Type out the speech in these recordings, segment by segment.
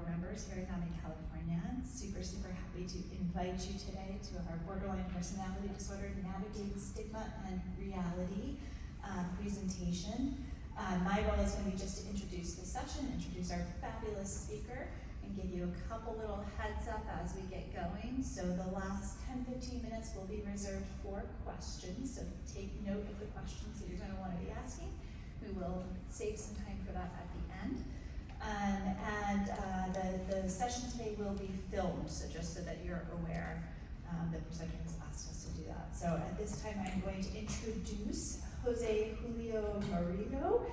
board members here at NAMI California. Super happy to invite you today to our Borderline Personality Disorder Navigating Stigma and Reality presentation. My role is going to be just to introduce the session, introduce our fabulous speaker, and give you a couple little heads up as we get going. So the last 10-15 minutes will be reserved for questions, so take note of the questions that you're going to want to be asking. We will save some time for that at the end. The session today will be filmed, so just so that you're aware, the presenter has asked us to do that. So at this time, I'm going to introduce Jose Julio Marino.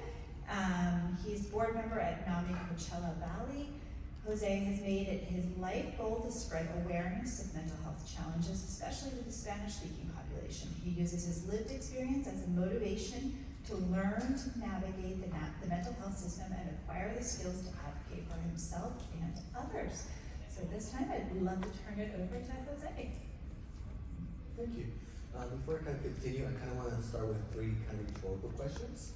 He's board member at NAMI Coachella Valley. Jose has made it his life goal to spread awareness of mental health challenges, especially with the Spanish-speaking population. He uses his lived experience as a motivation to learn to navigate the mental health system and acquire the skills to advocate for himself and others. So this time, I'd love to turn it over to Jose. Thank you. Before I kind of continue, I kind of want to start with three kind of rhetorical questions.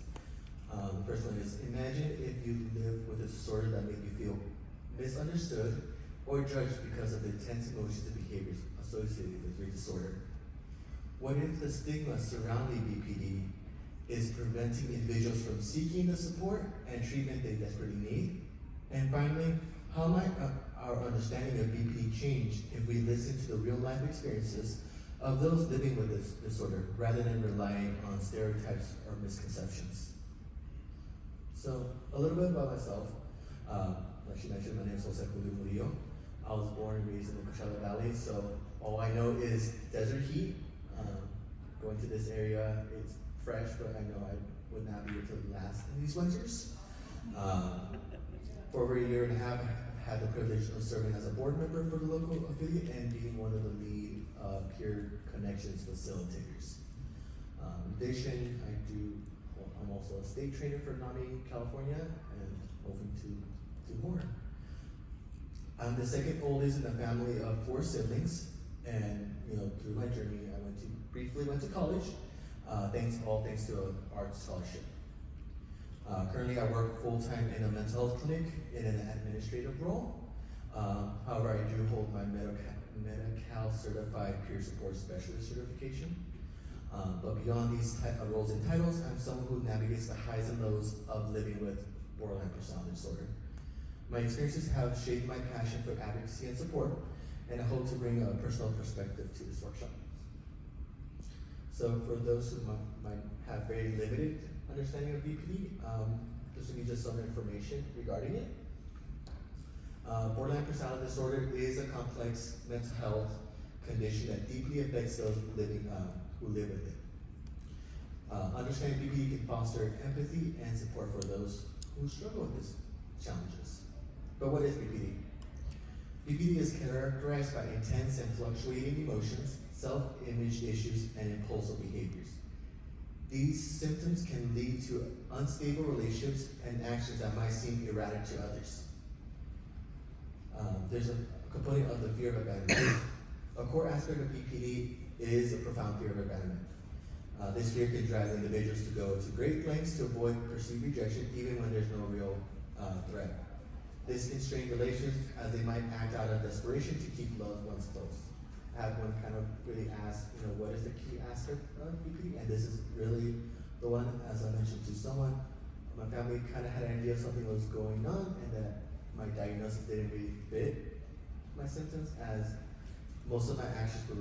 The first one is, imagine if you live with a disorder that made you feel misunderstood or judged because of the intense emotions and behaviors associated with your disorder. What if the stigma surrounding BPD is preventing individuals from seeking the support and treatment they desperately need? And finally, how might our understanding of BPD change if we listen to the real-life experiences of those living with this disorder rather than relying on stereotypes or misconceptions? So, a little bit about myself. Like she mentioned, my name is Jose Julio Murillo. I was born and raised in the Coachella Valley, so all I know is desert heat. Going to this area, it's fresh, but I know I would not be able to last in these winters. For over a year and a half, I've had the privilege of serving as a board member for the local affiliate and being one of the lead peer connections facilitators. In addition, I'm also a state trainer for NAMI California and hoping to do more. I'm the second oldest in a family of 4 siblings, and through my journey, I briefly went to college. Thanks to an art scholarship. Currently, I work full-time in a mental health clinic in an administrative role. However, I do hold my Medi-Cal Certified Peer Support Specialist certification. But beyond these roles and titles, I'm someone who navigates the highs and lows of living with borderline personality disorder. My experiences have shaped my passion for advocacy and support, and I hope to bring a personal perspective to this workshop. So for those who might have very limited understanding of BPD, this will be just some information regarding it. Borderline personality disorder is a complex mental health condition that deeply affects those who live with it. Understanding BPD can foster empathy and support for those who struggle with these challenges. But what is BPD? BPD is characterized by intense and fluctuating emotions, self-image issues, and impulsive behaviors. These symptoms can lead to unstable relationships and actions that might seem erratic to others. There's a component of the fear of abandonment. A core aspect of BPD is a profound fear of abandonment. This fear can drive individuals to go to great lengths to avoid perceived rejection, even when there's no real threat. This can strain relationships as they might act out of desperation to keep loved ones close. I have one kind of really ask, what is the key aspect of BPD? And this is really the one, as I mentioned to someone, my family kind of had an idea of something was going on and that my diagnosis didn't really fit my symptoms, as most of my actions were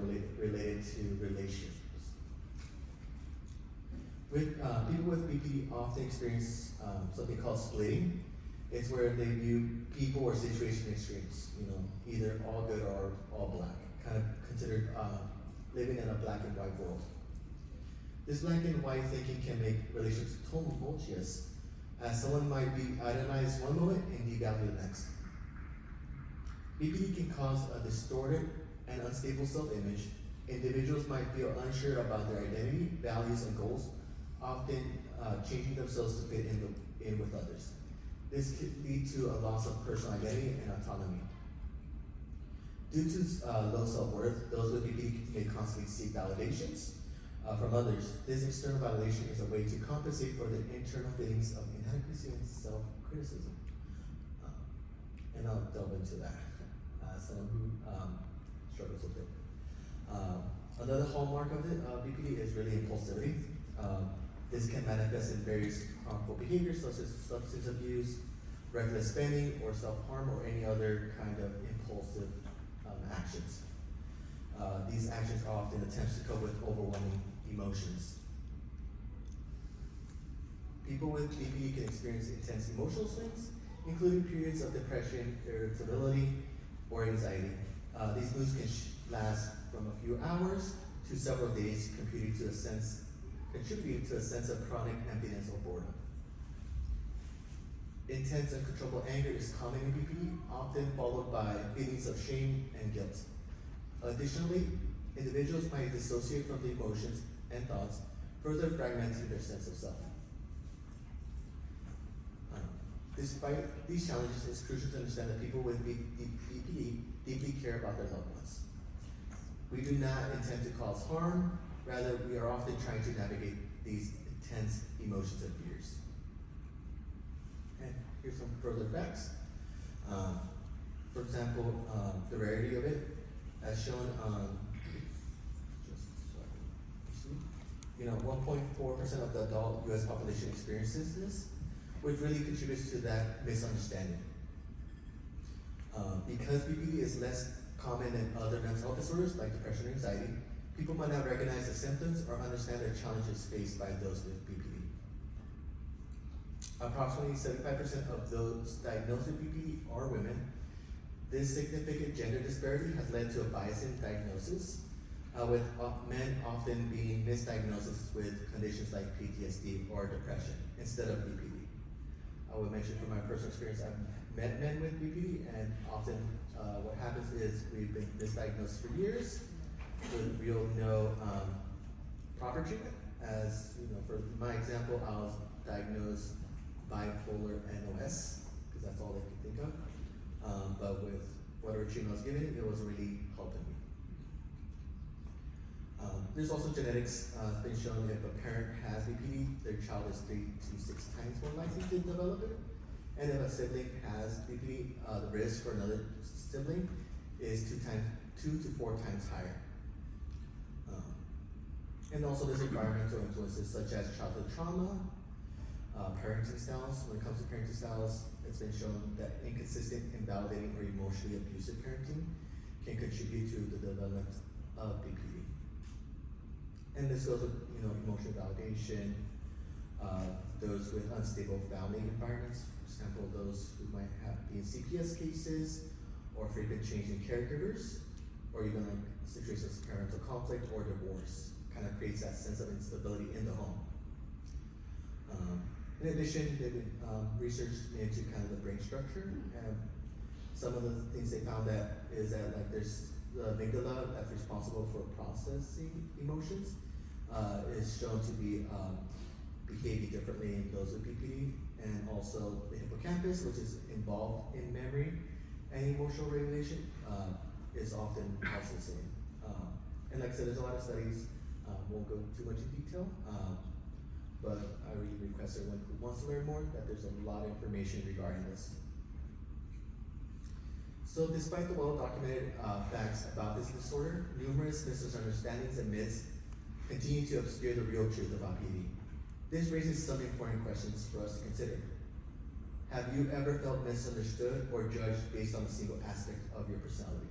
related to relationships. People with BPD often experience something called splitting. It's where they view people or situation extremes, either all good or all black, kind of considered living in a black and white world. This black and white thinking can make relationships tumultuous, as someone might be idolized one moment and devalued the next. BPD can cause a distorted and unstable self-image. Individuals might feel unsure about their identity, values, and goals, often changing themselves to fit in with others. This could lead to a loss of personal identity and autonomy. Due to low self-worth, those with BPD may constantly seek validations from others. This external validation is a way to compensate for the internal feelings of inadequacy and self-criticism. And delve into that. Someone who struggles with it. Another hallmark of it, BPD, is really impulsivity. This can manifest in various harmful behaviors such as substance abuse, reckless spending, or self-harm, or any other kind of impulsive actions. These actions are often attempts to cope with overwhelming emotions. People with BPD can experience intense emotional swings, including periods of depression, irritability, or anxiety. These moods can last from a few hours to several days, contributing to a sense of chronic emptiness or boredom. Intense and uncontrollable anger is common in BPD, often followed by feelings of shame and guilt. Additionally, individuals might dissociate from the emotions and thoughts, further fragmenting their sense of self. Despite these challenges, it's crucial to understand that people with BPD deeply care about their loved ones. We do not intend to cause harm, rather we are often trying to navigate these intense emotions and fears. And here's some further facts. For example, the rarity of it, as shown on, 1.4% of the adult US population experiences this, which really contributes to that misunderstanding. Because BPD is less common than other mental health disorders like depression or anxiety, people might not recognize the symptoms or understand the challenges faced by those with BPD. Approximately 75% of those diagnosed with BPD are women. This significant gender disparity has led to a bias in diagnosis, with men often being misdiagnosed with conditions like PTSD or depression instead of BPD. I would mention from my personal experience, I've met men with BPD, and often what happens is we've been misdiagnosed for years with real no proper treatment. As you know, for my example, I was diagnosed bipolar NOS because that's all they could think of. But with whatever treatment I was given, it wasn't really helping me. There's also genetics. It's been shown if a parent has BPD, their child is 3 to 6 times more likely to develop it. And if a sibling has BPD, the risk for another sibling is 2 to 4 times higher. And also there's environmental influences such as childhood trauma, parenting styles. When it comes to parenting styles, it's been shown that inconsistent, invalidating, or emotionally abusive parenting can contribute to the development of BPD. And this goes with, emotional validation, those with unstable family environments, for example, those who might be in CPS cases, or frequent change in caregivers, or even like situations of parental conflict or divorce, kind of creates that sense of instability in the home. In addition, they've been research into kind of the brain structure, and some of the things they found that is that like there's the amygdala that's responsible for processing emotions is shown to be behaving differently in those with BPD, and also the hippocampus, which is involved in memory and emotional regulation, is often also the same. And like I said, there's a lot of studies, won't go too much in detail, but I really request everyone who wants to learn more that there's a lot of information regarding this. So despite the well-documented facts about this disorder, numerous misunderstandings and myths continue to obscure the real truth about BPD. This raises some important questions for us to consider. Have you ever felt misunderstood or judged based on a single aspect of your personality?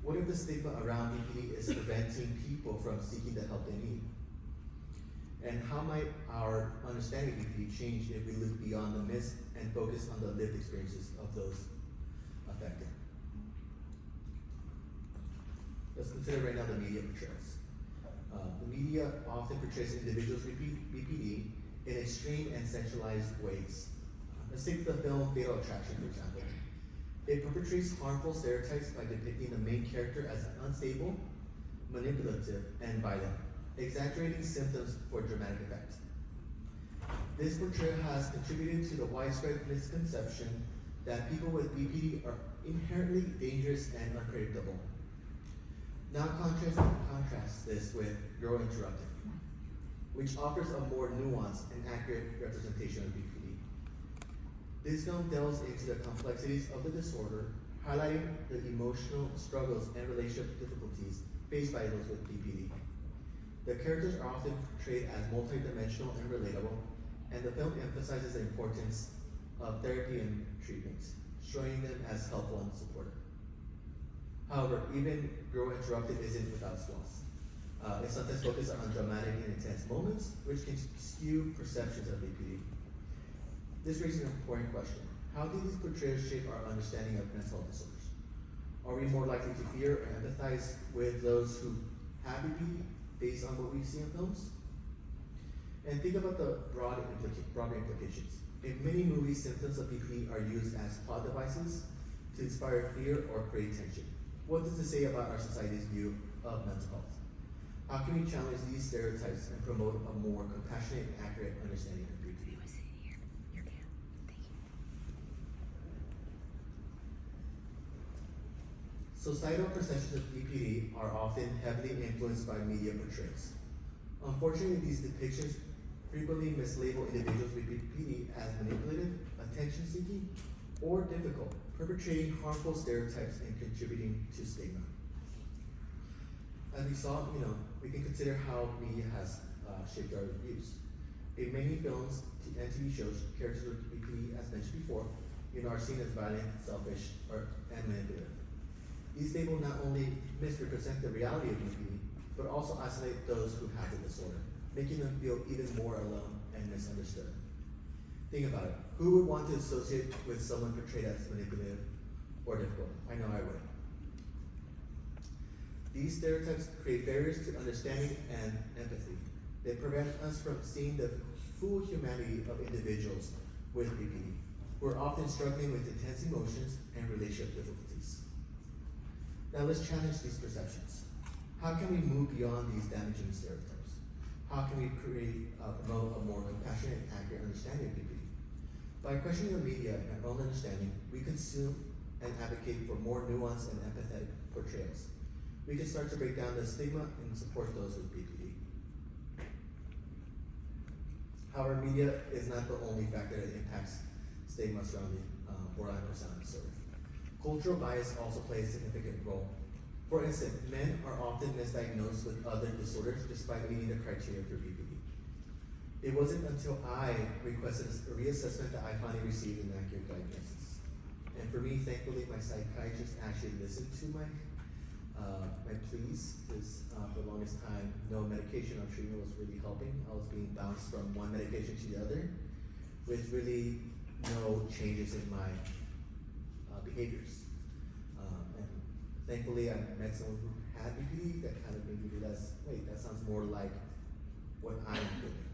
What if the stigma around BPD is preventing people from seeking the help they need? And how might our understanding of BPD change if we look beyond the myths and focus on the lived experiences of those affected? Let's consider right now the media portrayals. The media often portrays individuals with BPD in extreme and centralized ways. Let's take the film Fatal Attraction, for example. It perpetrates harmful stereotypes by depicting the main character as unstable, manipulative, and violent, exaggerating symptoms for dramatic effect. This portrayal has contributed to the widespread misconception that people with BPD are inherently dangerous and unpredictable. Now contrast this with Girl Interrupted, which offers a more nuanced and accurate representation of BPD. This film delves into the complexities of the disorder, highlighting the emotional struggles and relationship difficulties faced by those with BPD. The characters are often portrayed as multidimensional and relatable, and the film emphasizes the importance of therapy and treatment, showing them as helpful and supportive. However, even Girl Interrupted isn't without flaws. It sometimes focuses on dramatic and intense moments, which can skew perceptions of BPD. This raises an important question. How do these portrayals shape our understanding of mental health disorders? Are we more likely to fear or empathize with those who have BPD based on what we see in films? And think about the broader implications. In many movies, symptoms of BPD are used as plot devices to inspire fear or create tension. What does this say about our society's view of mental health? How can we challenge these stereotypes and promote a more compassionate and accurate understanding of BPD? Societal perceptions of BPD are often heavily influenced by media portrayals. Unfortunately, these depictions frequently mislabel individuals with BPD as manipulative, attention-seeking, or difficult, perpetrating harmful stereotypes and contributing to stigma. As we saw, we can consider how media has shaped our views. In many films and TV shows, characters with BPD, as mentioned before, are seen as violent, selfish, and manipulative. These labels not only misrepresent the reality of BPD, but also isolate those who have the disorder, making them feel even more alone and misunderstood. Think about it. Who would want to associate with someone portrayed as manipulative or difficult? I know I would. These stereotypes create barriers to understanding and empathy. They prevent us from seeing the full humanity of individuals with BPD, who are often struggling with intense emotions and relationship difficulties. Now let's challenge these perceptions. How can we move beyond these damaging stereotypes? How can we promote a more compassionate and accurate understanding of BPD? By questioning the media and own understanding, we consume and advocate for more nuanced and empathetic portrayals. We can start to break down the stigma and support those with BPD. However, media is not the only factor that impacts stigma surrounding borderline personality disorder. Cultural bias also plays a significant role. For instance, men are often misdiagnosed with other disorders despite meeting the criteria for BPD. It wasn't until I requested a reassessment that I finally received an accurate diagnosis. And for me, thankfully, my psychiatrist actually listened to my pleas, because for the longest time, no medication or treatment was really helping. I was being bounced from one medication to the other with really no changes in my behaviors. And thankfully, I met someone who had BPD that kind of made me realize, wait, that sounds more like what I'm doing.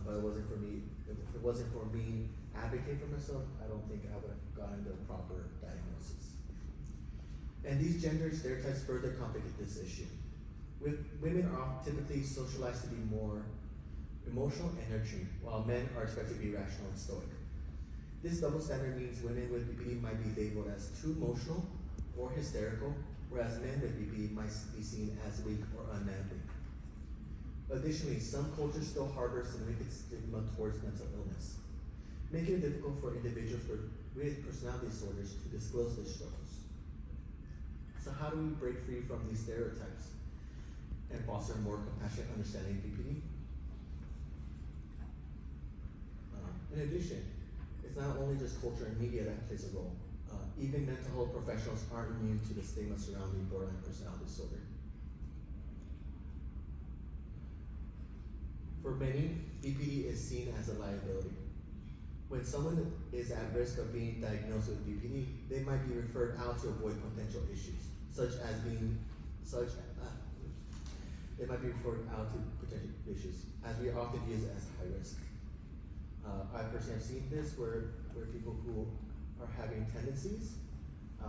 But it wasn't for me. If it wasn't for me advocating for myself, I don't think I would have gotten the proper diagnosis. And these gender stereotypes further complicate this issue. Women are typically socialized to be more emotional and nurturing, while men are expected to be rational and stoic. This double standard means women with BPD might be labeled as too emotional or hysterical, whereas men with BPD might be seen as weak or unmanly. Additionally, some cultures still harbor significant stigma towards mental illness, making it difficult for individuals with personality disorders to disclose their struggles. So how do we break free from these stereotypes and foster a more compassionate understanding of BPD? In addition, it's not only just culture and media that plays a role. Even mental health professionals aren't immune to the stigma surrounding borderline personality disorder. For many, BPD is seen as a liability. When someone is at risk of being diagnosed with BPD, they might be referred out to avoid potential issues, they might be referred out to potential issues, as we often use it as high risk. I personally have seen this where people who are having tendencies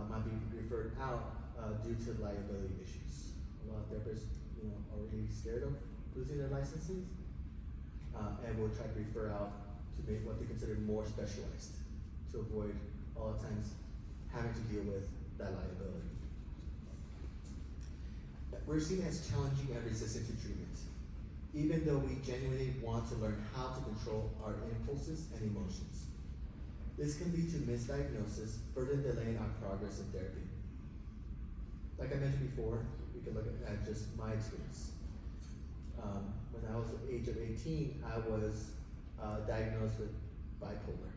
might be referred out due to liability issues. A lot of therapists, are really scared of losing their licenses, and will try to refer out to make what they consider more specialized, to avoid all the times having to deal with that liability. We're seen as challenging and resistant to treatment, even though we genuinely want to learn how to control our impulses and emotions. This can lead to misdiagnosis, further delaying our progress in therapy. Like I mentioned before, we can look at just my experience. When I was the age of 18, I was diagnosed with bipolar.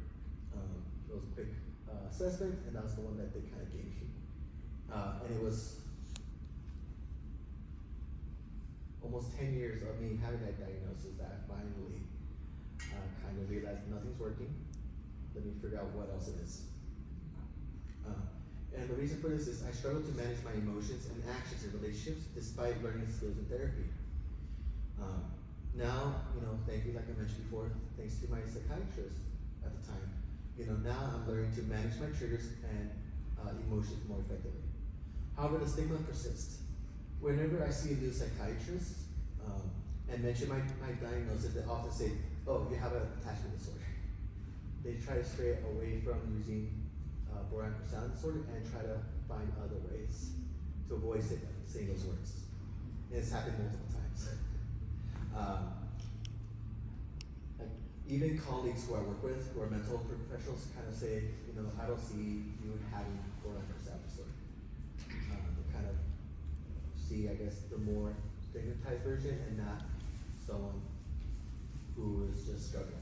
It was a quick assessment, and that was the one that they kind of gave me. And it was almost 10 years of me having that diagnosis that I finally kind of realized nothing's working. Let me figure out what else it is. And the reason for this is I struggle to manage my emotions and actions in relationships despite learning skills in therapy. Now, thank you, like I mentioned before, thanks to my psychiatrist at the time, now I'm learning to manage my triggers and emotions more effectively. However, the stigma persists. Whenever I see a new psychiatrist and mention my diagnosis, they often say, oh, you have an attachment disorder. They try to stray away from using borderline personality disorder and try to find other ways to avoid saying those words. And it's happened multiple times. Like even colleagues who I work with, who are mental health professionals, kind of say, I don't see you having borderline personality disorder. They kind of see, I guess, the more stigmatized version and not someone who is just struggling.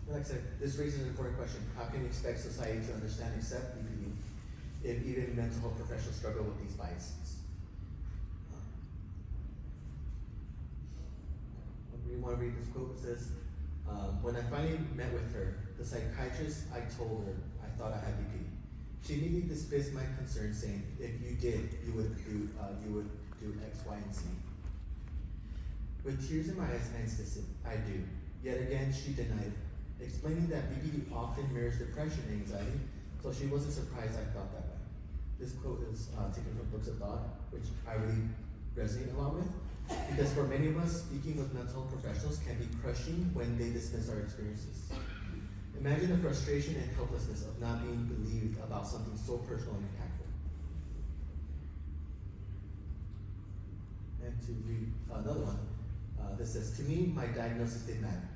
Like I said, this raises an important question. How can you expect society to understand and accept BPD if even mental health professionals struggle with these biases? You want to read this quote? It says, when I finally met with her, the psychiatrist, I told her I thought I had BPD. She immediately dismissed my concern, saying, if you did, you would do X, Y, and Z. With tears in my eyes, I insisted, I do. Yet again, she denied it, explaining that BPD often mirrors depression and anxiety, so she wasn't surprised I thought that way. This quote is taken from Books of Thought, which I really resonate a lot with, because for many of us, speaking with mental health professionals can be crushing when they dismiss our experiences. Imagine the frustration and helplessness of not being believed about something so personal and impactful. And to read another one, this says, to me, my diagnosis didn't matter.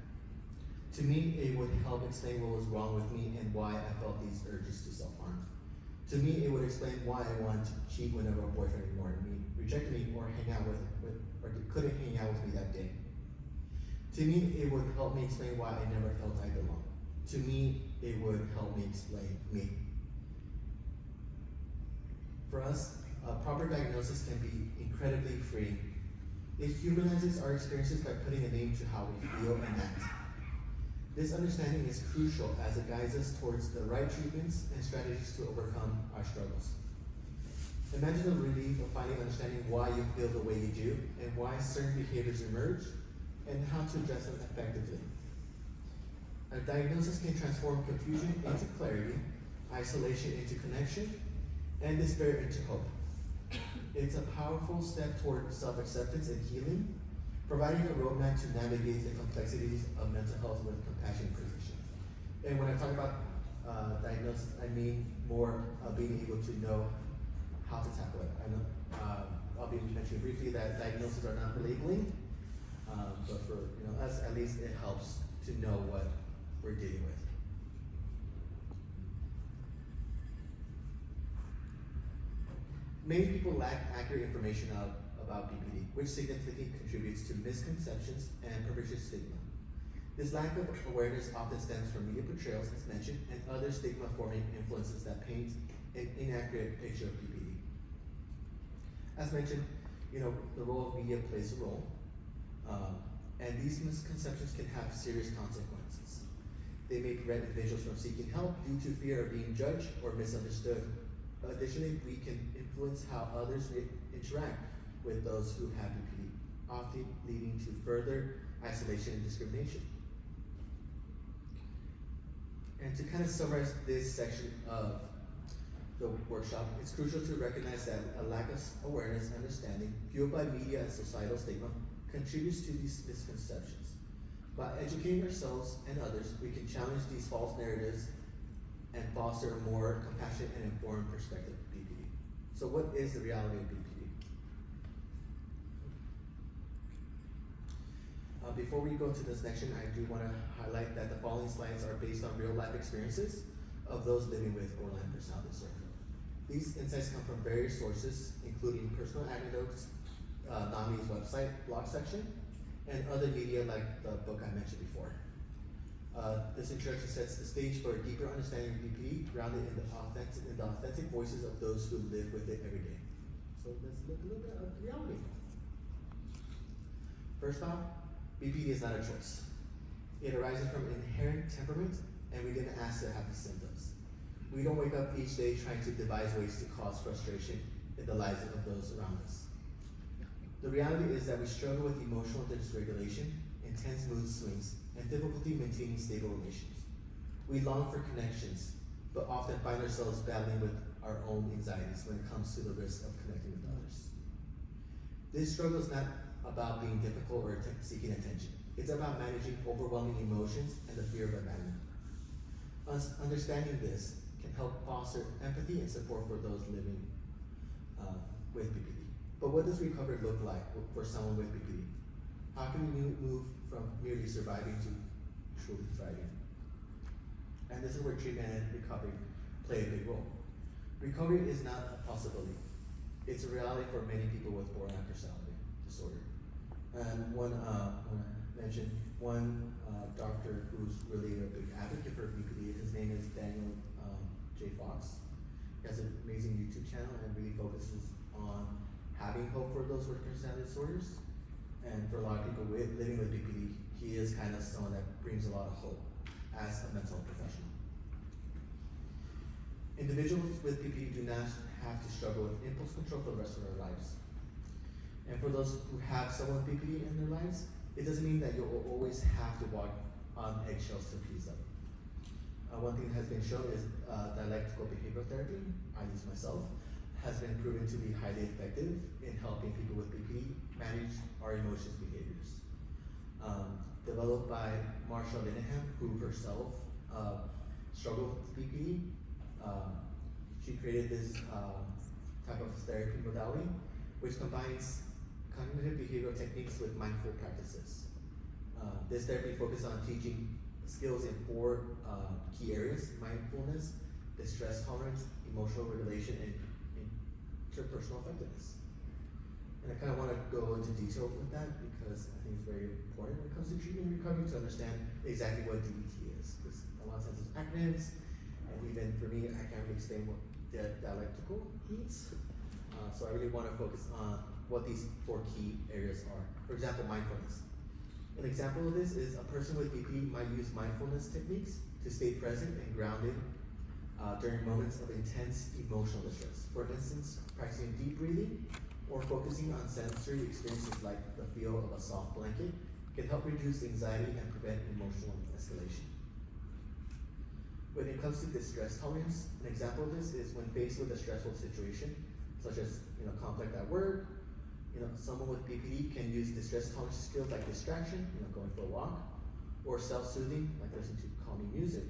To me, it would help explain what was wrong with me and why I felt these urges to self-harm. To me, it would explain why I wanted to cheat whenever a boyfriend ignored me, rejected me, or couldn't hang out with me that day. To me, it would help me explain why I never felt I belonged. To me, it would help me explain me. For us, a proper diagnosis can be incredibly freeing. It humanizes our experiences by putting a name to how we feel and act. This understanding is crucial as it guides us towards the right treatments and strategies to overcome our struggles. Imagine the relief of finally understanding why you feel the way you do and why certain behaviors emerge and how to address them effectively. A diagnosis can transform confusion into clarity, isolation into connection, and despair into hope. It's a powerful step toward self-acceptance and healing, providing a roadmap to navigate the complexities of mental health with compassion and precision. And when I talk about diagnosis, I mean more being able to know how to tackle it. I know I'll be mentioning briefly that diagnoses are not for labeling, but for us, at least it helps to know what we're dealing with. Many people lack accurate information about BPD, which significantly contributes to misconceptions and pervasive stigma. This lack of awareness often stems from media portrayals, as mentioned, and other stigma-forming influences that paint an inaccurate picture of BPD. As mentioned, the role of media plays a role, and these misconceptions can have serious consequences. They may prevent individuals from seeking help due to fear of being judged or misunderstood. Additionally, we can influence how others interact with those who have BPD, often leading to further isolation and discrimination. And to kind of summarize this section of the workshop, it's crucial to recognize that a lack of awareness and understanding, fueled by media and societal stigma, contributes to these misconceptions. By educating ourselves and others, we can challenge these false narratives and foster a more compassionate and informed perspective of BPD. So what is the reality of BPD? Before we go to this section, I do want to highlight that the following slides are based on real life experiences of those living with borderline personality disorder. These insights come from various sources, including personal anecdotes, NAMI's website blog section, and other media like the book I mentioned before. This introduction sets the stage for a deeper understanding of BPD, grounded in the authentic voices of those who live with it every day. So let's look a little bit at reality. First off, BPD is not a choice. It arises from inherent temperament, and we didn't ask to have these symptoms. We don't wake up each day trying to devise ways to cause frustration in the lives of those around us. The reality is that we struggle with emotional dysregulation, intense mood swings, and difficulty maintaining stable relations. We long for connections, but often find ourselves battling with our own anxieties when it comes to the risk of connecting with others. This struggle is not about being difficult or seeking attention. It's about managing overwhelming emotions and the fear of abandonment. Understanding this can help foster empathy and support for those living with BPD. But what does recovery look like for someone with BPD? How can we move from merely surviving to truly thriving? And this is where treatment and recovery play a big role. Recovery is not a possibility. It's a reality for many people with borderline personality disorder. And one doctor who's really a big advocate for BPD, his name is Daniel J. Fox. He has an amazing YouTube channel and really focuses on having hope for those with personality disorders. And for a lot of people living with BPD, he is kind of someone that brings a lot of hope as a mental professional. Individuals with BPD do not have to struggle with impulse control for the rest of their lives. And for those who have someone with BPD in their lives, it doesn't mean that you'll always have to walk on eggshells to please them. One thing that has been shown is dialectical behavioral therapy, I use myself, has been proven to be highly effective in helping people with BPD manage our emotions behaviors. Developed by Marsha Linehan, who herself struggled with BPD, she created this type of therapy modality, which combines cognitive behavioral techniques with mindful practices. This therapy focuses on teaching skills in 4 key areas: mindfulness, distress tolerance, emotional regulation, and interpersonal effectiveness. And I kind of want to go into detail with that because I think it's very important when it comes to treatment and recovery to understand exactly what DBT is. Because a lot of times it's acronyms, and even for me, I can't really explain what the dialectical means. So I really want to focus on what these 4 key areas are. For example, mindfulness. An example of this is a person with BPD might use mindfulness techniques to stay present and grounded during moments of intense emotional distress. For instance, practicing deep breathing or focusing on sensory experiences like the feel of a soft blanket can help reduce anxiety and prevent emotional escalation. When it comes to distress tolerance, an example of this is when faced with a stressful situation, such as conflict at work. Someone with BPD can use distress tolerance skills like distraction, going for a walk, or self-soothing, like listening to calming music,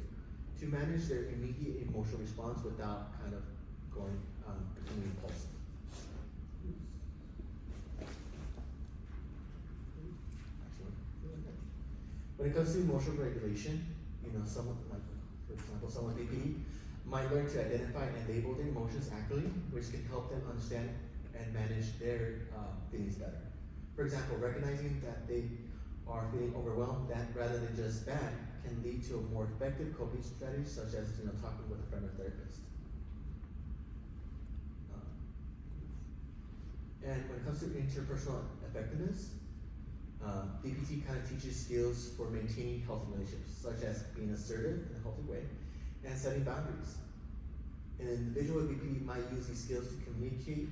to manage their immediate emotional response without kind of becoming impulsive. When it comes to emotional regulation, someone like, for example, someone with BPD might learn to identify and label their emotions accurately, which can help them understand and manage their feelings better. For example, recognizing that they are feeling overwhelmed, that rather than just bad, can lead to a more effective coping strategy, such as talking with a friend or therapist. And when it comes to interpersonal effectiveness, BPT kind of teaches skills for maintaining healthy relationships, such as being assertive in a healthy way and setting boundaries. An individual with BPD might use these skills to communicate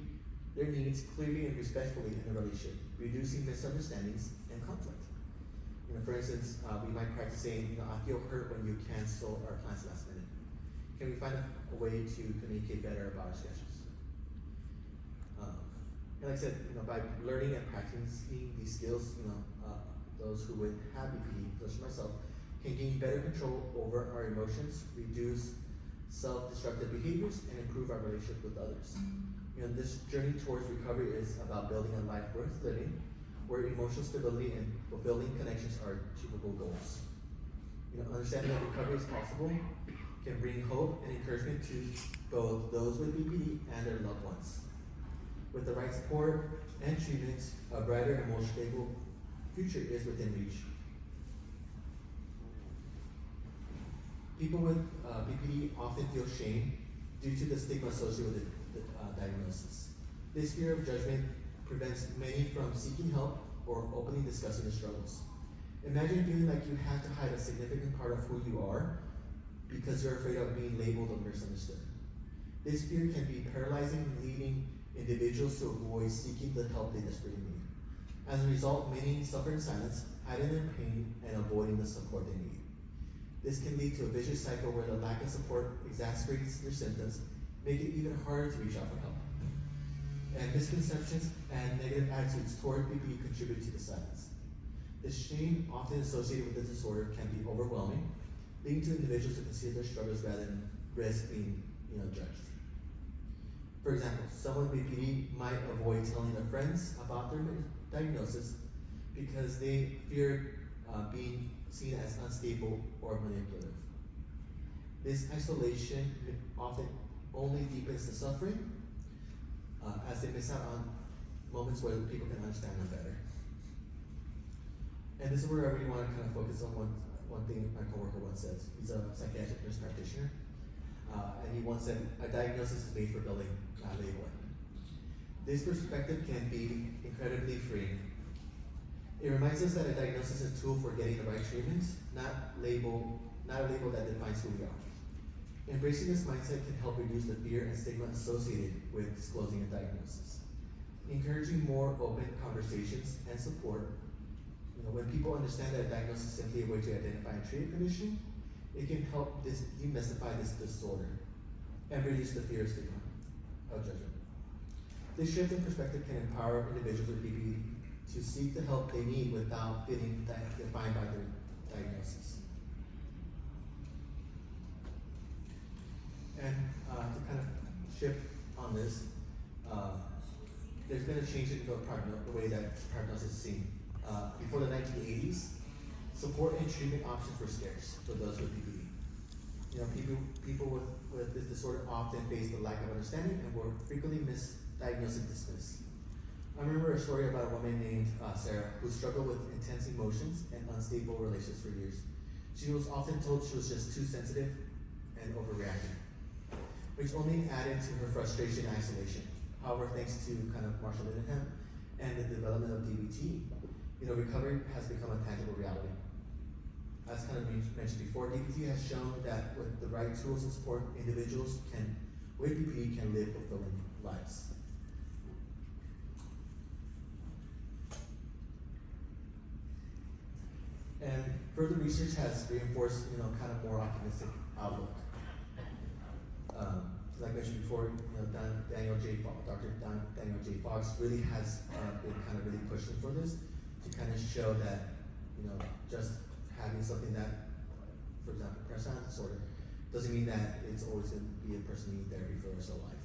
their needs clearly and respectfully in a relationship, reducing misunderstandings and conflict. For instance, we might practice saying, I feel hurt when you cancel our plans last minute. Can we find a way to communicate better about our schedules? And like I said, by learning and practicing these skills, those who would have BPD, such as myself, can gain better control over our emotions, reduce self-destructive behaviors, and improve our relationship with others. This journey towards recovery is about building a life worth living, where emotional stability and fulfilling connections are achievable goals. Understanding that recovery is possible can bring hope and encouragement to both those with BPD and their loved ones. With the right support and treatment, a brighter and more stable future is within reach. People with BPD often feel shame due to the stigma associated with the diagnosis. This fear of judgment prevents many from seeking help or openly discussing their struggles. Imagine feeling like you have to hide a significant part of who you are because you're afraid of being labeled or misunderstood. This fear can be paralyzing, leading individuals to avoid seeking the help they desperately need. As a result, many suffer in silence, hiding their pain and avoiding the support they need. This can lead to a vicious cycle where the lack of support exacerbates their symptoms, making it even harder to reach out for help. And misconceptions and negative attitudes toward BPD contribute to the silence. The shame often associated with the disorder can be overwhelming, leading to individuals to consider their struggles rather than risk being judged. For example, someone with BPD might avoid telling their friends about their diagnosis because they fear being seen as unstable or manipulative. This isolation often only deepens the suffering as they miss out on moments where people can understand them better. And this is where I really want to kind of focus on one thing my coworker once said. He's a psychiatric nurse practitioner, and he once said, "A diagnosis is made for building, not labeling." This perspective can be incredibly freeing. It reminds us that a diagnosis is a tool for getting the right treatment, not a label that defines who we are. Embracing this mindset can help reduce the fear and stigma associated with disclosing a diagnosis. Encouraging more open conversations and support. When people understand that a diagnosis is simply a way to identify and treat a condition, it can help demystify this disorder and reduce the fear of stigma of judgment. This shift in perspective can empower individuals with BPD to seek the help they need without feeling defined by their diagnosis. And to kind of shift on this, there's been a change in the way that prognosis is seen. Before the 1980s, support and treatment options were scarce for those with BPD. People with this disorder often faced a lack of understanding and were frequently misdiagnosed and dismissed. I remember a story about a woman named Sarah who struggled with intense emotions and unstable relationships for years. She was often told she was just too sensitive and overreacting, which only added to her frustration and isolation. However, thanks to kind of Marshall Linehan and the development of DBT, recovery has become a tangible reality. As kind of mentioned before, DBT has shown that with the right tools and support, individuals with BPD can live fulfilling lives. And further research has reinforced, kind of more optimistic outlook. Like I mentioned before, Dr. Daniel J. Fox really has been kind of really pushing for this to kind of show that, just having something that, for example, personality disorder, doesn't mean that it's always going to be a person needing therapy for the rest of their life,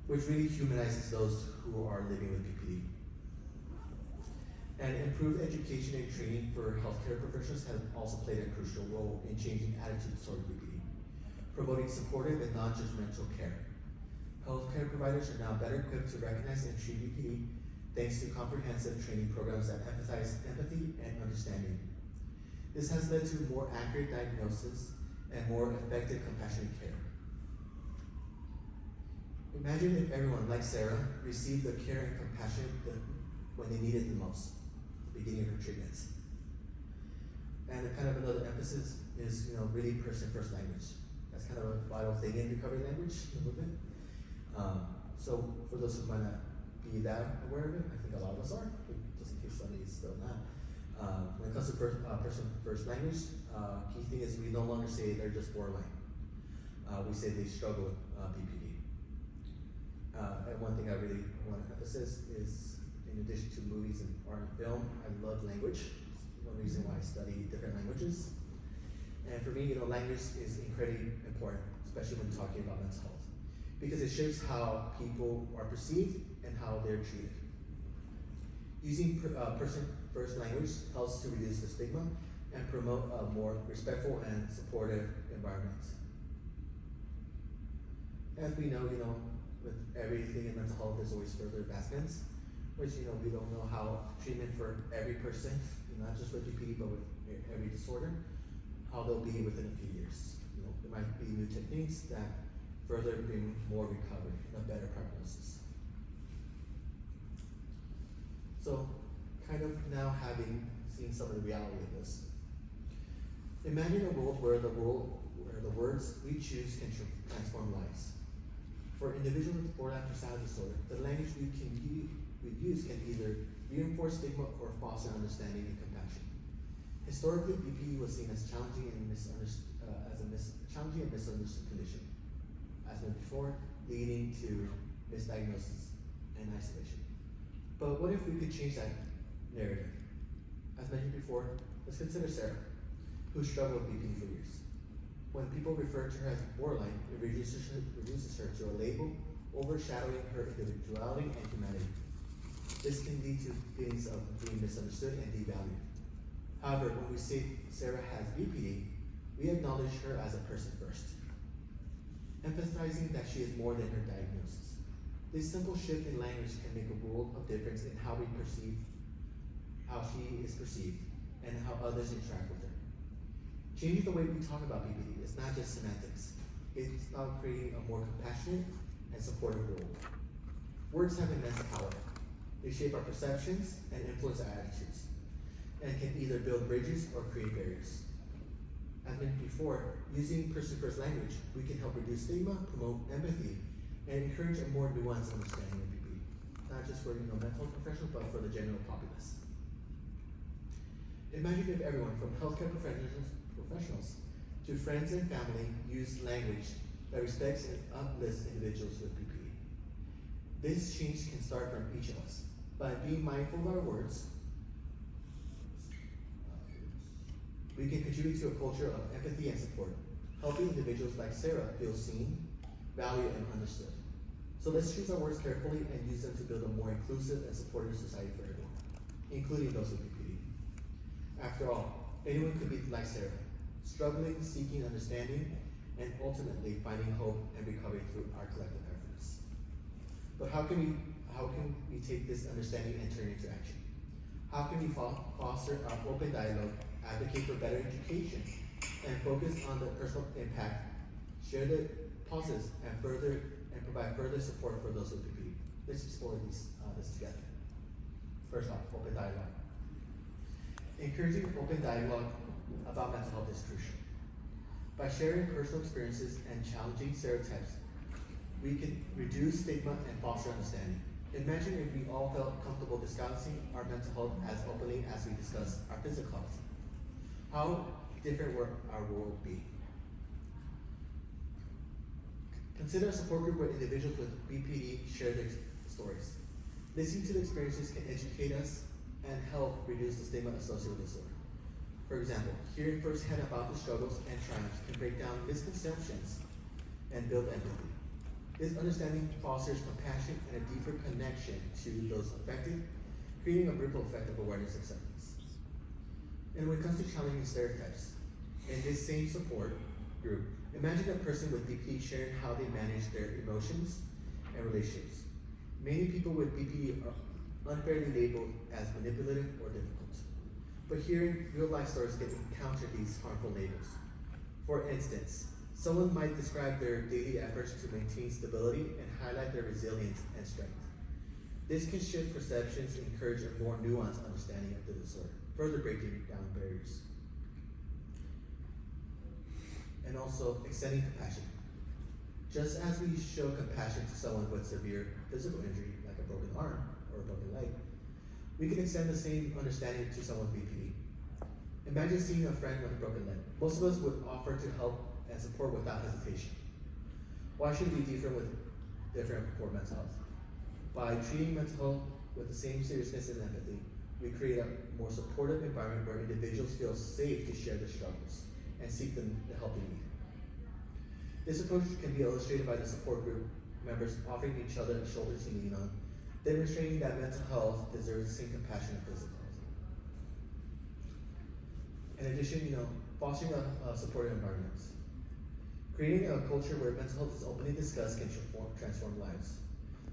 which really humanizes those who are living with BPD. And improved education and training for healthcare professionals have also played a crucial role in changing attitudes toward BPD, promoting supportive and non-judgmental care. Healthcare providers are now better equipped to recognize and treat BPD thanks to comprehensive training programs that emphasize empathy and understanding. This has led to more accurate diagnosis and more effective compassionate care. Imagine if everyone, like Sarah, received the care and compassion when they needed it the most, the beginning of her treatments. And kind of another emphasis is, really person-first language. That's kind of a vital thing in recovery language a little bit. So for those who might not be that aware of it, I think a lot of us are, just in case somebody is still not. When it comes to person-first language, key thing is we no longer say they're just borderline. We say they struggle with BPD. And one thing I really want to emphasize is, in addition to movies and art and film, I love language. It's one reason why I study different languages. And for me, language is incredibly important, especially when talking about mental health, because it shapes how people are perceived and how they're treated. Using person-first language helps to reduce the stigma and promote a more respectful and supportive environment. As we know, with everything in mental health, there's always further advancements, which, we don't know how treatment for every person, not just with GPD, but with every disorder, how they'll be within a few years. There might be new techniques that further bring more recovery and a better prognosis. So, kind of now having seen some of the reality of this, imagine a world where the words we choose can transform lives. For individuals with borderline personality disorder, the language we use can either reinforce stigma or foster understanding and compassion. Historically, BPD was seen as challenging and misunderstood condition, as mentioned before, leading to misdiagnosis and isolation. But what if we could change that narrative? As mentioned before, let's consider Sarah, who struggled with BPD for years. When people refer to her as borderline, it reduces her to a label, overshadowing her individuality and humanity. This can lead to feelings of being misunderstood and devalued. However, when we say Sarah has BPD, we acknowledge her as a person first, emphasizing that she is more than her diagnosis. This simple shift in language can make a world of difference in how she is perceived, and how others interact with her. Changing the way we talk about BPD is not just semantics. It's about creating a more compassionate and supportive world. Words have immense power. They shape our perceptions and influence our attitudes, and can either build bridges or create barriers. As mentioned before, using person-first language, we can help reduce stigma, promote empathy, and encourage a more nuanced understanding of BPD, not just for mental health professionals, but for the general populace. Imagine if everyone, from healthcare professionals to friends and family, used language that respects and uplifts individuals with BPD. This change can start from each of us. By being mindful of our words, we can contribute to a culture of empathy and support, helping individuals like Sarah feel seen, valued, and understood. So let's choose our words carefully and use them to build a more inclusive and supportive society for everyone, including those with BPD. After all, anyone could be like Sarah, struggling, seeking understanding, and ultimately finding hope and recovery through our collective efforts. But how can we take this understanding and turn it into action? How can we foster our open dialogue, advocate for better education, and focus on the personal impact, share the positives, and provide further support for those with BPD? Let's explore this together. First off, open dialogue. Encouraging open dialogue about mental health is crucial. By sharing personal experiences and challenging stereotypes, we can reduce stigma and foster understanding. Imagine if we all felt comfortable discussing our mental health as openly as we discuss our physical health. How different would our world be? Consider a support group where individuals with BPD share their stories. Listening to the experiences can educate us and help reduce the stigma associated with disorder. For example, hearing firsthand about the struggles and triumphs can break down misconceptions and build empathy. This understanding fosters compassion and a deeper connection to those affected, creating a ripple effect of awareness and acceptance. And when it comes to challenging stereotypes, in this same support group, imagine a person with BPD sharing how they manage their emotions and relationships. Many people with BPD are unfairly labeled as manipulative or difficult. But hearing real-life stories can encounter these harmful labels. For instance, someone might describe their daily efforts to maintain stability and highlight their resilience and strength. This can shift perceptions and encourage a more nuanced understanding of the disorder, further breaking down barriers. And also, extending compassion. Just as we show compassion to someone with severe physical injury, like a broken arm or a broken leg, we can extend the same understanding to someone with BPD. Imagine seeing a friend with a broken leg. Most of us would offer to help and support without hesitation. Why should we be different for mental health? By treating mental health with the same seriousness and empathy, we create a more supportive environment where individuals feel safe to share their struggles and seek the help they need. This approach can be illustrated by the support group members offering each other a shoulder to lean on, demonstrating that mental health deserves the same compassion as physical health. In addition, fostering a supportive environment. Creating a culture where mental health is openly discussed can transform lives.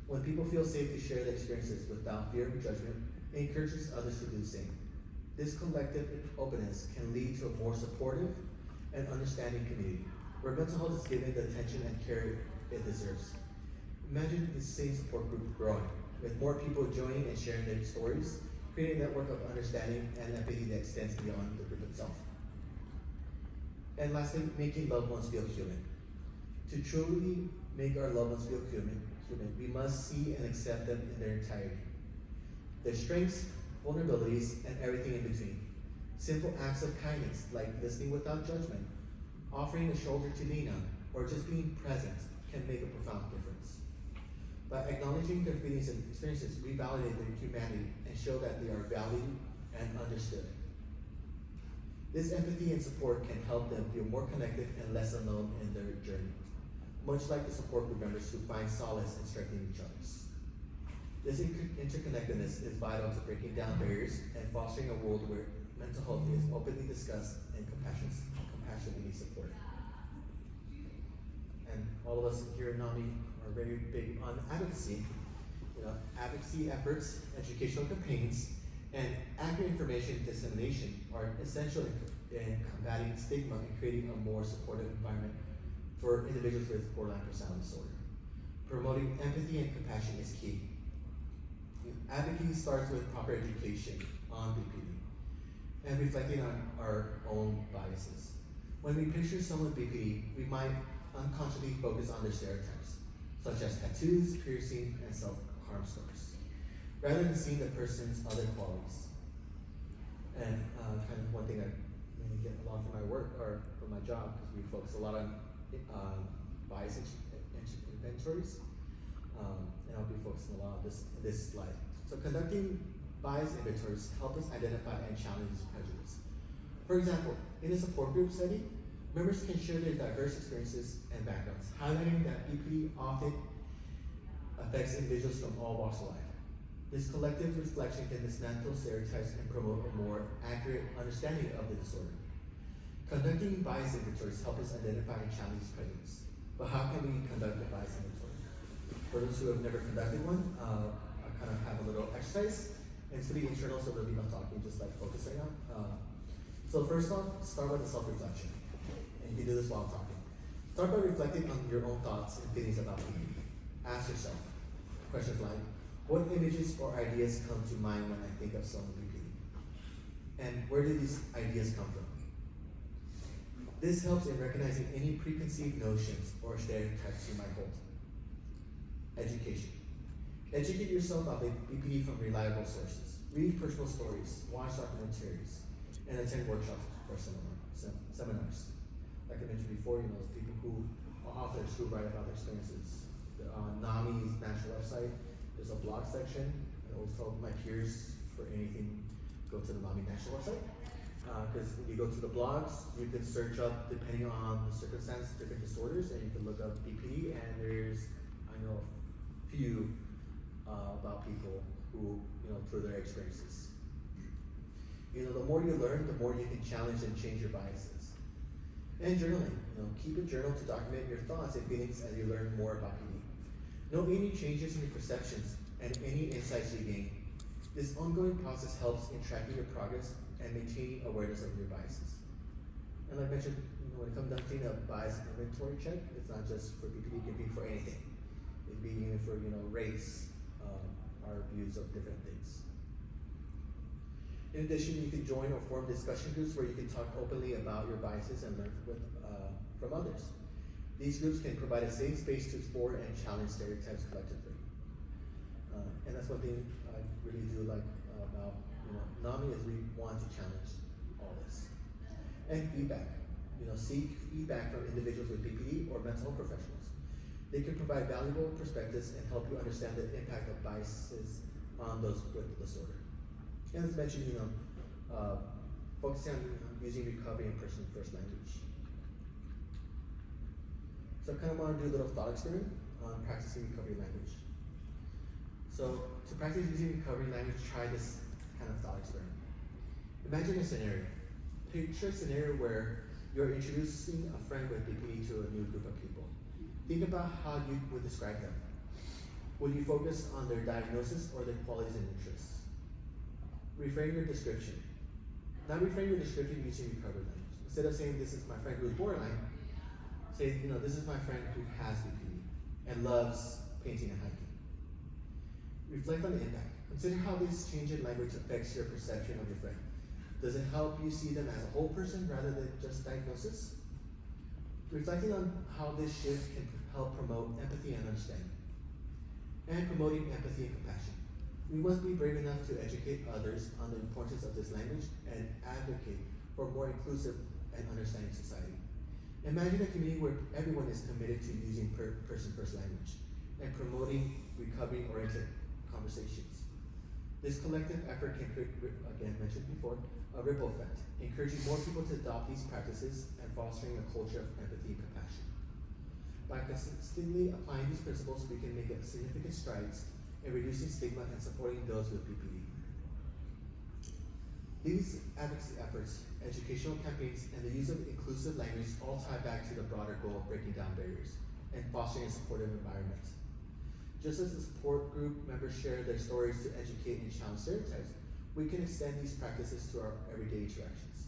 When people feel safe to share their experiences without fear of judgment, it encourages others to do the same. This collective openness can lead to a more supportive and understanding community, where mental health is given the attention and care it deserves. Imagine this same support group growing, with more people joining and sharing their stories, creating a network of understanding and empathy that extends beyond the group itself. And lastly, making loved ones feel human. To truly make our loved ones feel human, we must see and accept them in their entirety. Their strengths, vulnerabilities, and everything in between. Simple acts of kindness, like listening without judgment, offering a shoulder to lean on, or just being present, can make a profound difference. By acknowledging their feelings and experiences, we validate their humanity and show that they are valued and understood. This empathy and support can help them feel more connected and less alone in their journey, much like the support group members who find solace in strengthening each other. This interconnectedness is vital to breaking down barriers and fostering a world where mental health is openly discussed and compassionately supported. And all of us here in NAMI are very big on advocacy. Advocacy efforts, educational campaigns, and accurate information dissemination are essential in combating stigma and creating a more supportive environment for individuals with borderline personality disorder. Promoting empathy and compassion is key. Advocacy starts with proper education on BPD and reflecting on our own biases. When we picture someone with BPD, we might unconsciously focus on their stereotypes, such as tattoos, piercing, and self-harm stories, rather than seeing the person's other qualities. And kind of one thing I really get a lot from my work or from my job, because we focus a lot on bias inventories, and I'll be focusing a lot on this slide. So conducting bias inventories help us identify and challenge this prejudice. For example, in a support group setting, members can share their diverse experiences and backgrounds, highlighting that BPD often affects individuals from all walks of life. This collective reflection can dismantle stereotypes and promote a more accurate understanding of the disorder. Conducting bias inventories help us identify and challenge this prejudice. But how can we conduct a bias inventory? For those who have never conducted one, I kind of have a little exercise. And it's pretty internal, so there'll be no talking, just like focus right now. So first off, start with a self-reflection. And you can do this while I'm talking. Start by reflecting on your own thoughts and feelings about BPD. Ask yourself questions like, what images or ideas come to mind when I think of someone with BPD? And where do these ideas come from? This helps in recognizing any preconceived notions or stereotypes you might hold. Education. Educate yourself about BPD from reliable sources. Read personal stories, watch documentaries, and attend workshops or seminars. Like I mentioned before, people authors who write about their experiences. On NAMI's national website, there's a blog section. I always tell my peers, for anything, go to the NAMI national website. Because when you go to the blogs, you can search up, depending on the circumstance, different disorders, and you can look up BPD, and there's, I know, a few about people who, through their experiences. The more you learn, the more you can challenge and change your biases. And journaling, keep a journal to document your thoughts and feelings as you learn more about BPD. Note any changes in your perceptions and any insights you gain. This ongoing process helps in tracking your progress and maintaining awareness of your biases. And like I mentioned, when it comes down to a bias inventory check, it's not just for BPD, it can be for anything. It can be even for race, our views of different things. In addition, you can join or form discussion groups where you can talk openly about your biases and learn from others. These groups can provide a safe space to explore and challenge stereotypes collectively. And that's one thing I really do like about NAMI is we want to challenge all this. And feedback. Seek feedback from individuals with BPD or mental health professionals. They can provide valuable perspectives and help you understand the impact of biases on those with the disorder. And as mentioned, focusing on using recovery and personal first language. So I kind of want to do a little thought experiment on practicing recovery language. So to practice using recovery language, try this kind of thought experiment. Imagine a scenario. Picture a scenario where you're introducing a friend with BPD to a new group of people. Think about how you would describe them. Would you focus on their diagnosis or their qualities and interests? Reframe your description. Now reframe your description using recovery language. Instead of saying this is my friend who's borderline, say, this is my friend who has BPD and loves painting and hiking. Reflect on the impact. Consider how this change in language affects your perception of your friend. Does it help you see them as a whole person rather than just diagnosis? Reflecting on how this shift can help promote empathy and understanding. And promoting empathy and compassion. We must be brave enough to educate others on the importance of this language and advocate for a more inclusive and understanding society. Imagine a community where everyone is committed to using person-first language and promoting recovery-oriented conversations. This collective effort can create, again mentioned before, a ripple effect, encouraging more people to adopt these practices and fostering a culture of empathy and compassion. By consistently applying these principles, we can make significant strides in reducing stigma and supporting those with BPD. These advocacy efforts, educational campaigns, and the use of inclusive language all tie back to the broader goal of breaking down barriers and fostering a supportive environment. Just as the support group members share their stories to educate and challenge stereotypes, we can extend these practices to our everyday interactions.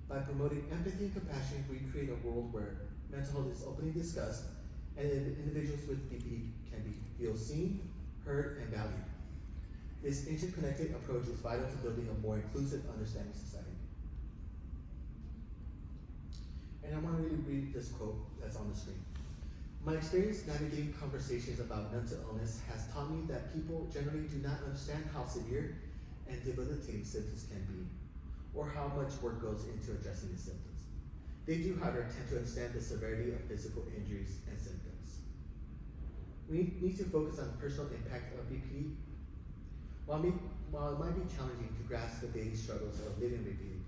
By promoting empathy and compassion, we create a world where mental health is openly discussed and individuals with BPD can feel seen, heard, and valued. This interconnected approach is vital to building a more inclusive, understanding society. And I want to really read this quote that's on the screen. My experience navigating conversations about mental illness has taught me that people generally do not understand how severe and debilitating symptoms can be, or how much work goes into addressing the symptoms. They do, however, tend to understand the severity of physical injuries and symptoms. We need to focus on the personal impact of BPD. While it might be challenging to grasp the daily struggles of living with BPD,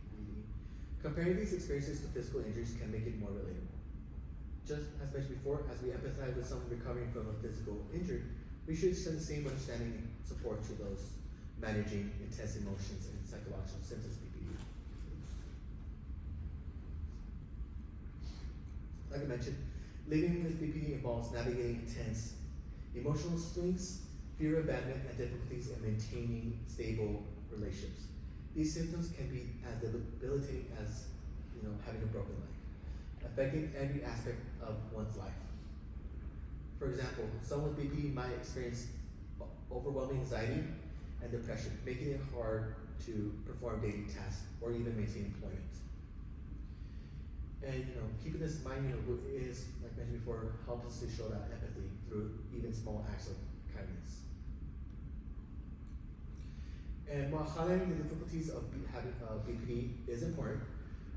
comparing these experiences to physical injuries can make it more relatable. Just as mentioned before, as we empathize with someone recovering from a physical injury, we should extend the same understanding and support to those managing intense emotions and psychological symptoms of BPD. Like I mentioned, living with BPD involves navigating intense emotional swings, fear of abandonment, and difficulties in maintaining stable relationships. These symptoms can be as debilitating as having a broken leg, affecting every aspect of one's life. For example, someone with BPD might experience overwhelming anxiety and depression, making it hard to perform daily tasks or even maintain employment. And keeping this in mind, is, like mentioned before, helps us to show that empathy through even small acts of kindness. And while highlighting the difficulties of having BPD is important,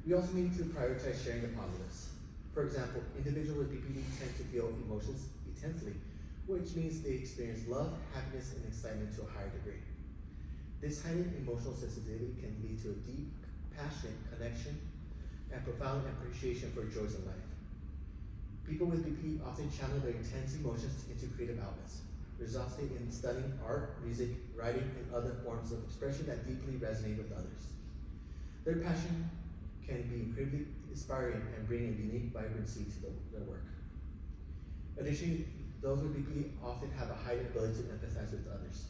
we also need to prioritize sharing the positives. For example, individuals with BPD tend to feel emotions intensely, which means they experience love, happiness, and excitement to a higher degree. This heightened emotional sensitivity can lead to a deep, passionate connection and profound appreciation for joys in life. People with BPD often channel their intense emotions into creative outlets, resulting in studying art, music, writing, and other forms of expression that deeply resonate with others. Their passion can be incredibly inspiring and bring a unique vibrancy to their work. Additionally, those with BPD often have a higher ability to empathize with others.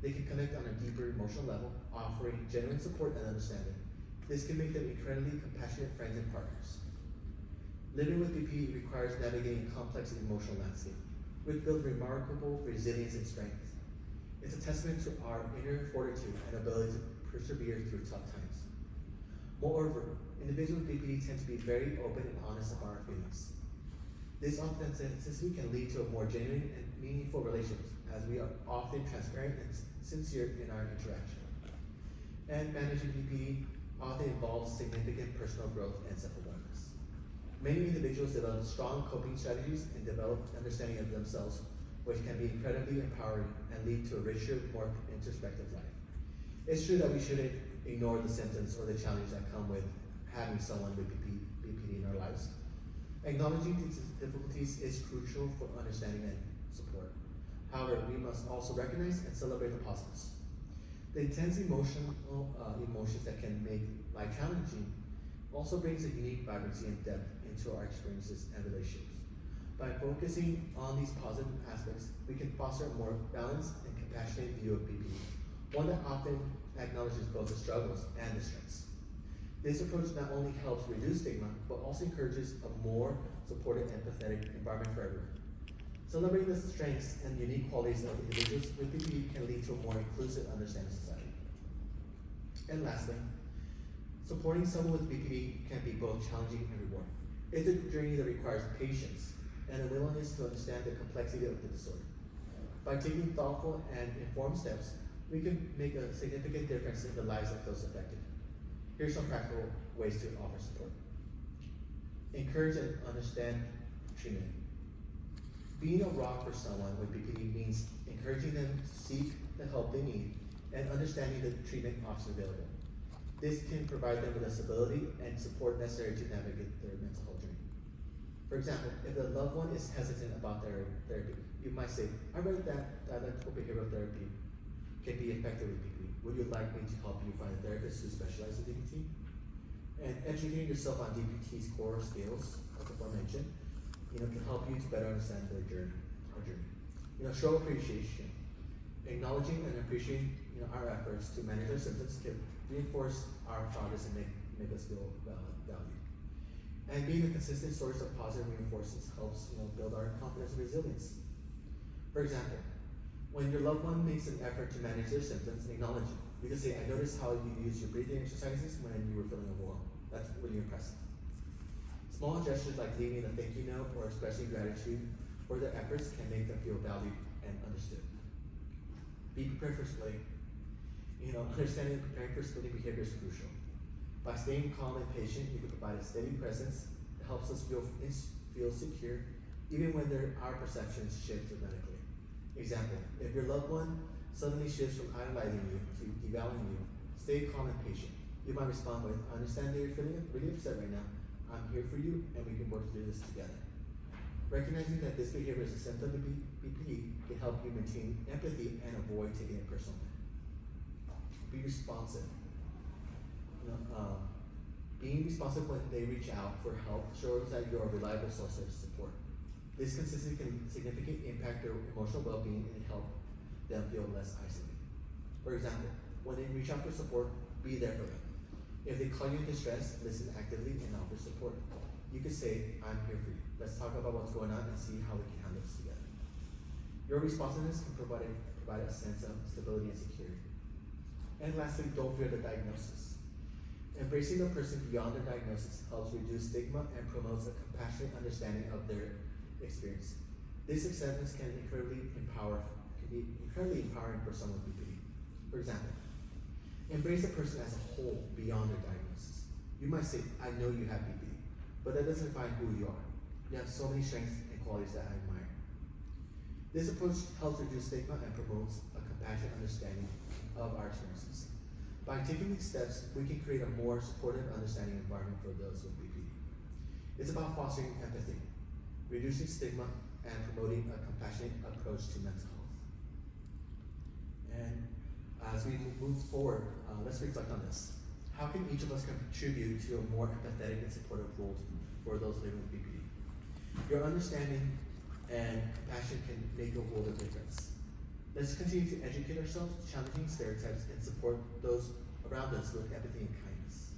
They can connect on a deeper emotional level, offering genuine support and understanding. This can make them incredibly compassionate friends and partners. Living with BPD requires navigating a complex emotional landscape, which builds remarkable resilience and strength. It's a testament to our inner fortitude and ability to persevere through tough times. Moreover, individuals with BPD tend to be very open and honest about our feelings. This authenticity can lead to a more genuine and meaningful relationships, as we are often transparent and sincere in our interaction. And managing BPD often involves significant personal growth and self-awareness. Many individuals develop strong coping strategies and develop understanding of themselves, which can be incredibly empowering and lead to a richer, more introspective life. It's true that we shouldn't ignore the symptoms or the challenges that come with having someone with BPD in our lives. Acknowledging these difficulties is crucial for understanding and support. However, we must also recognize and celebrate the positives. The intense emotions that can make life challenging also brings a unique vibrancy and depth into our experiences and relationships. By focusing on these positive aspects, we can foster a more balanced and compassionate view of PPD, one that often acknowledges both the struggles and the strengths. This approach not only helps reduce stigma, but also encourages a more supportive and empathetic environment for everyone. Celebrating the strengths and unique qualities of individuals with PPD can lead to a more inclusive understanding of society. And lastly, supporting someone with PPD can be both challenging and rewarding. It's a journey that requires patience and a willingness to understand the complexity of the disorder. By taking thoughtful and informed steps, we can make a significant difference in the lives of those affected. Here's some practical ways to offer support. Encourage and understand treatment. Being a rock for someone with PPD means encouraging them to seek the help they need and understanding the treatment options available. This can provide them with the stability and support necessary to navigate their mental health journey. For example, if the loved one is hesitant about their therapy, you might say, I read that dialectical behavioral therapy can be effective with PPD. Would you like me to help you find a therapist who specializes in DBT? And educating yourself on DBT's core skills, like the aforementioned, can help you to better understand their journey. Show appreciation. Acknowledging and appreciating our efforts to manage our symptoms can reinforce our progress and make us feel valued. And being a consistent source of positive reinforcements helps build our confidence and resilience. For example, when your loved one makes an effort to manage their symptoms, acknowledge it. You can say, I noticed how you used your breathing exercises when you were feeling overwhelmed. That's really impressive. Small gestures like leaving a thank you note or expressing gratitude for their efforts can make them feel valued and understood. Be prepared for splitting. Understanding and preparing for splitting behavior is crucial. By staying calm and patient, you can provide a steady presence that helps us feel secure, even when our perceptions shift dramatically. Example, if your loved one suddenly shifts from idolizing you to devaluing you, stay calm and patient. You might respond with, I understand that you're feeling really upset right now. I'm here for you, and we can work through this together. Recognizing that this behavior is a symptom of PPD can help you maintain empathy and avoid taking it personally. Be responsive. Being responsive when they reach out for help shows that you're a reliable source of support. This consistency can significantly impact their emotional well-being and help them feel less isolated. For example, when they reach out for support, be there for them. If they call you in distress, listen actively and offer support. You can say, I'm here for you. Let's talk about what's going on and see how we can handle this together. Your responsiveness can provide a sense of stability and security. And lastly, don't fear the diagnosis. Embracing the person beyond their diagnosis helps reduce stigma and promotes a compassionate understanding of their experience. This acceptance can be incredibly empowering for someone with PPD. For example, embrace a person as a whole beyond their diagnosis. You might say, I know you have PPD, but that doesn't define who you are. You have so many strengths and qualities that I admire. This approach helps reduce stigma and promotes a compassionate understanding of our experiences. By taking these steps, we can create a more supportive, understanding environment for those with PPD. It's about fostering empathy, reducing stigma, and promoting a compassionate approach to mental health. And as we move forward, let's reflect on this. How can each of us contribute to a more empathetic and supportive role for those living with PPD? Your understanding and compassion can make a world of difference. Let's continue to educate ourselves, challenging stereotypes, and support those around us with empathy and kindness.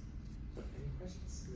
Any questions?